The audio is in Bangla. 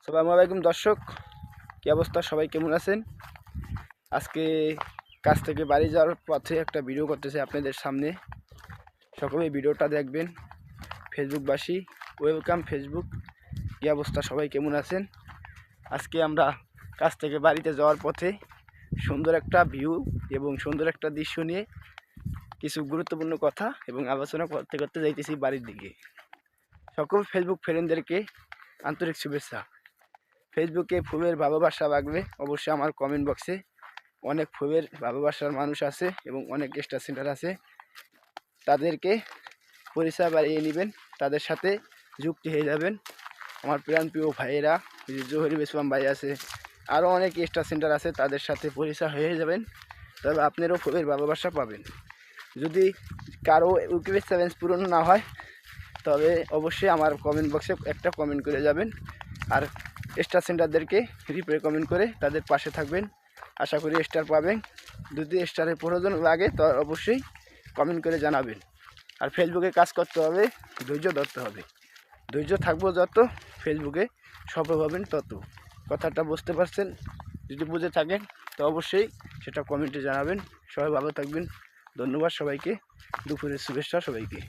আসসালামু আলাইকুম দর্শক, কী অবস্থা? সবাই কেমন আছেন? আজকে কাজ থেকে বাড়ি যাওয়ার পথে একটা ভিডিও করতেছে আপনাদের সামনে। সকলে ভিডিওটা দেখবেন। ফেসবুকবাসী, ওয়েলকাম ফেসবুক। কী অবস্থা? সবাই কেমন আছেন? আজকে আমরা কাজ থেকে বাড়িতে যাওয়ার পথে সুন্দর একটা ভিউ এবং সুন্দর একটা দৃশ্য নিয়ে কিছু গুরুত্বপূর্ণ কথা এবং আলোচনা করতে করতে যাইতেছি বাড়ির দিকে। সকল ফেসবুক ফ্রেন্ডদেরকে আন্তরিক শুভেচ্ছা। ফেসবুকে ফুলের ভালোবাসা লাগবে অবশ্যই আমার কমেন্ট বক্সে। অনেক ফুলের ভালোবাসার মানুষ আছে এবং অনেক স্টার সেন্টার আছে, তাদেরকে পরিচয় বাড়িয়ে নেবেন, তাদের সাথে যুক্তি হয়ে যাবেন। আমার প্রিয় ভাইয়েরা, জহিরুল ইসলাম ভাই আছে, আরও অনেক স্টার সেন্টার আছে, তাদের সাথে পরিচয় হয়ে যাবেন। তবে আপনারও ফুলের ভালোবাসা পাবেন। যদি কারো ইউটিউবের চ্যালেঞ্জ পূরণ না হয় তবে অবশ্যই আমার কমেন্ট বক্সে একটা কমেন্ট করে যাবেন। আর স্টার সেন্টারদেরকে রিপ্লাই কমেন্ট করে তাদের পাশে থাকবেন। আশা করি স্টার পাবেন। যদি স্টারের প্রয়োজন লাগে তো অবশ্যই কমেন্ট করে জানাবেন। আর ফেসবুকে কাজ করতে হবে, ধৈর্য ধরতে হবে। ধৈর্য থাকবো যত, ফেসবুকে সফল হবেন তত। কথাটা বুঝতে পারছেন? যদি বুঝে থাকেন তো অবশ্যই সেটা কমেন্টে জানাবেন। সবাই ভালো থাকবেন। ধন্যবাদ সবাইকে। দুপুরের শুভেচ্ছা সবাইকে।